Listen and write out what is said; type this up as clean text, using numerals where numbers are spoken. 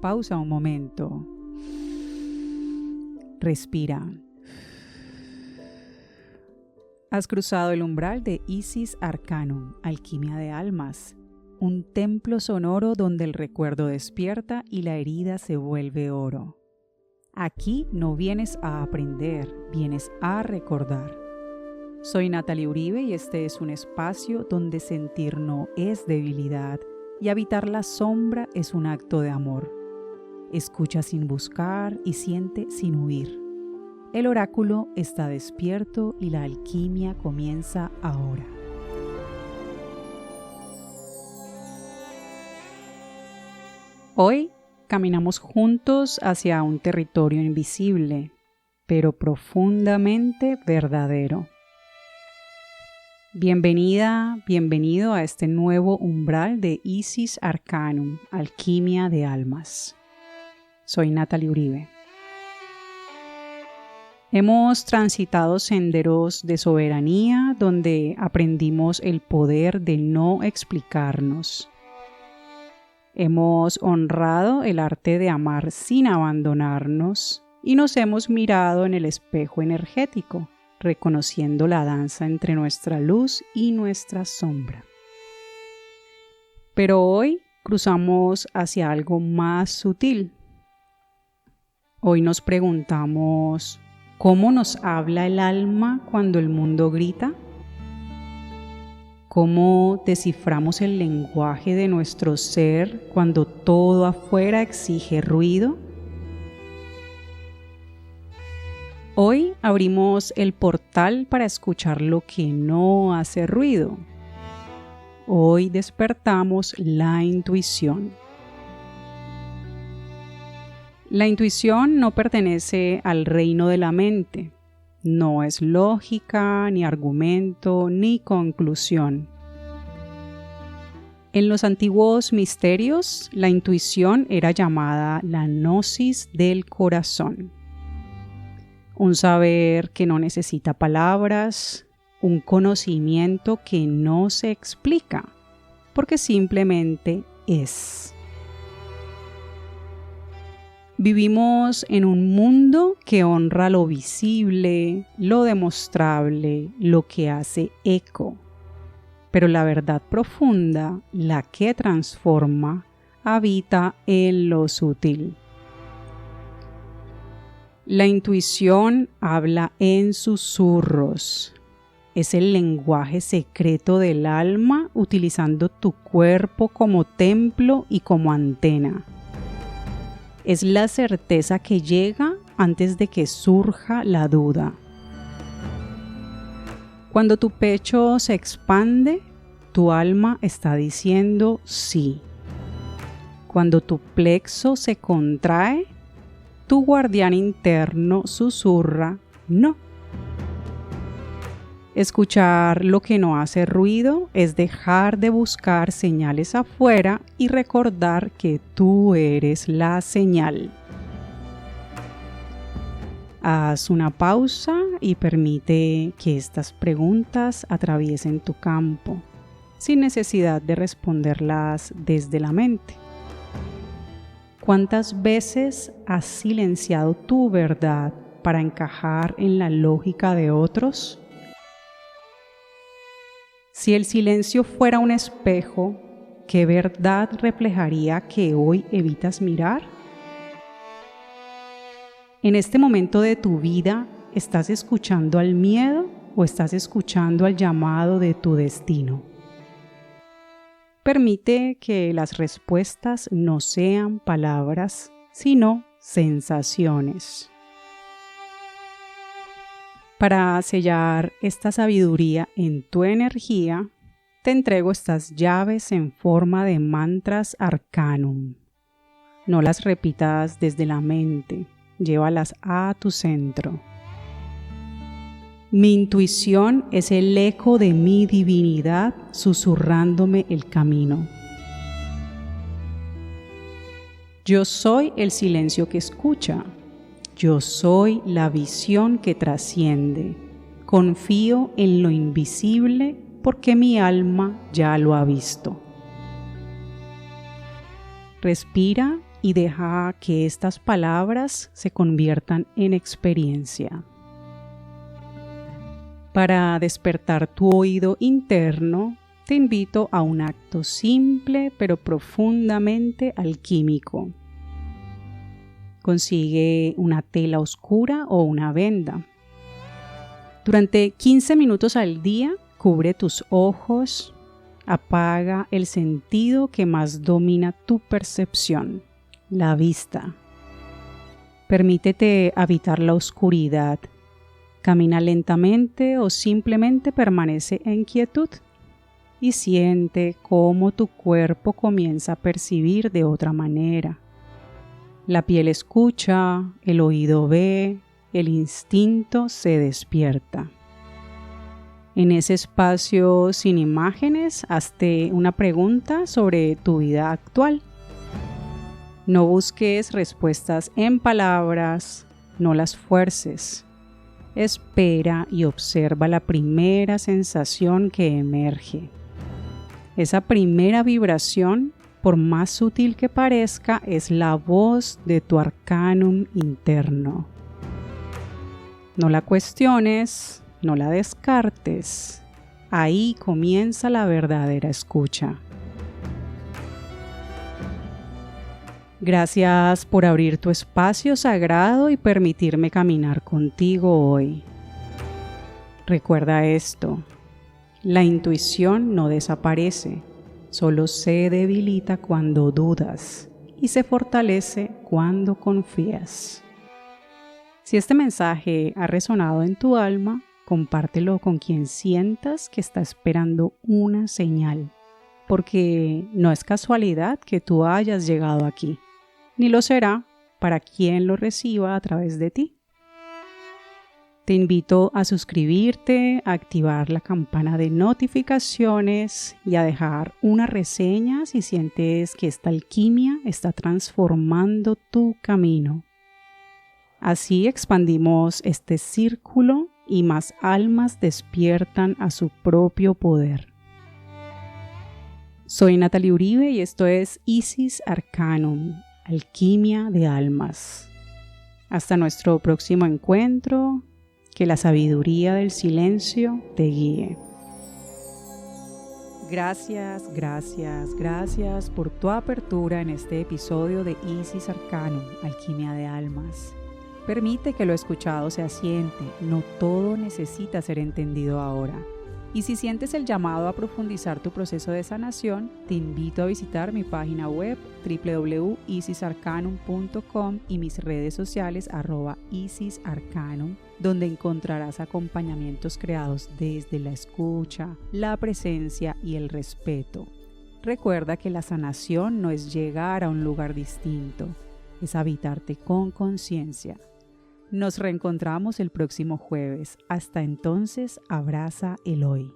Pausa un momento. Respira. Has cruzado el umbral de Isis Arcanum, Alquimia de Almas, un templo sonoro donde el recuerdo despierta y la herida se vuelve oro. Aquí no vienes a aprender, vienes a recordar. Soy Natalie Uribe y este es un espacio donde sentir no es debilidad y habitar la sombra es un acto de amor. Escucha sin buscar y siente sin huir. El oráculo está despierto y la alquimia comienza ahora. Hoy caminamos juntos hacia un territorio invisible, pero profundamente verdadero. Bienvenida, bienvenido a este nuevo umbral de Isis Arcanum, Alquimia de Almas. Soy Natalie Uribe. Hemos transitado senderos de soberanía donde aprendimos el poder de no explicarnos. Hemos honrado el arte de amar sin abandonarnos y nos hemos mirado en el espejo energético, reconociendo la danza entre nuestra luz y nuestra sombra. Pero hoy cruzamos hacia algo más sutil. Hoy nos preguntamos, ¿cómo nos habla el alma cuando el mundo grita? ¿Cómo desciframos el lenguaje de nuestro ser cuando todo afuera exige ruido? Hoy abrimos el portal para escuchar lo que no hace ruido. Hoy despertamos la intuición. La intuición no pertenece al reino de la mente. No es lógica, ni argumento, ni conclusión. En los antiguos misterios, la intuición era llamada la gnosis del corazón. Un saber que no necesita palabras, un conocimiento que no se explica, porque simplemente es. Vivimos en un mundo que honra lo visible, lo demostrable, lo que hace eco. Pero la verdad profunda, la que transforma, habita en lo sutil. La intuición habla en susurros. Es el lenguaje secreto del alma utilizando tu cuerpo como templo y como antena. Es la certeza que llega antes de que surja la duda. Cuando tu pecho se expande, tu alma está diciendo sí. Cuando tu plexo se contrae, tu guardián interno susurra no. Escuchar lo que no hace ruido es dejar de buscar señales afuera y recordar que tú eres la señal. Haz una pausa y permite que estas preguntas atraviesen tu campo, sin necesidad de responderlas desde la mente. ¿Cuántas veces has silenciado tu verdad para encajar en la lógica de otros? Si el silencio fuera un espejo, ¿qué verdad reflejaría que hoy evitas mirar? En este momento de tu vida, ¿estás escuchando al miedo o estás escuchando al llamado de tu destino? Permite que las respuestas no sean palabras, sino sensaciones. Para sellar esta sabiduría en tu energía, te entrego estas llaves en forma de mantras arcanum. No las repitas desde la mente, llévalas a tu centro. Mi intuición es el eco de mi divinidad susurrándome el camino. Yo soy el silencio que escucha. Yo soy la visión que trasciende. Confío en lo invisible porque mi alma ya lo ha visto. Respira y deja que estas palabras se conviertan en experiencia. Para despertar tu oído interno, te invito a un acto simple pero profundamente alquímico. Consigue una tela oscura o una venda. Durante 15 minutos al día, cubre tus ojos, apaga el sentido que más domina tu percepción, la vista. Permítete habitar la oscuridad. Camina lentamente o simplemente permanece en quietud y siente cómo tu cuerpo comienza a percibir de otra manera. La piel escucha, el oído ve, el instinto se despierta. En ese espacio sin imágenes, hazte una pregunta sobre tu vida actual. No busques respuestas en palabras, no las fuerces. Espera y observa la primera sensación que emerge. Esa primera vibración, por más sutil que parezca, es la voz de tu arcanum interno. No la cuestiones, no la descartes. Ahí comienza la verdadera escucha. Gracias por abrir tu espacio sagrado y permitirme caminar contigo hoy. Recuerda esto, la intuición no desaparece, solo se debilita cuando dudas y se fortalece cuando confías. Si este mensaje ha resonado en tu alma, compártelo con quien sientas que está esperando una señal, porque no es casualidad que tú hayas llegado aquí. Ni lo será para quien lo reciba a través de ti. Te invito a suscribirte, a activar la campana de notificaciones y a dejar una reseña si sientes que esta alquimia está transformando tu camino. Así expandimos este círculo y más almas despiertan a su propio poder. Soy Natalie Uribe y esto es Isis Arcanum, Alquimia de Almas. Hasta nuestro próximo encuentro, que la sabiduría del silencio te guíe. Gracias por tu apertura en este episodio de Isis Arcanum, Alquimia de Almas. Permite que lo escuchado se asiente, no todo necesita ser entendido ahora. Y si sientes el llamado a profundizar tu proceso de sanación, te invito a visitar mi página web www.isisarcanum.com y mis redes sociales @isisarcanum, donde encontrarás acompañamientos creados desde la escucha, la presencia y el respeto. Recuerda que la sanación no es llegar a un lugar distinto, es habitarte con conciencia. Nos reencontramos el próximo jueves. Hasta entonces, abraza el hoy.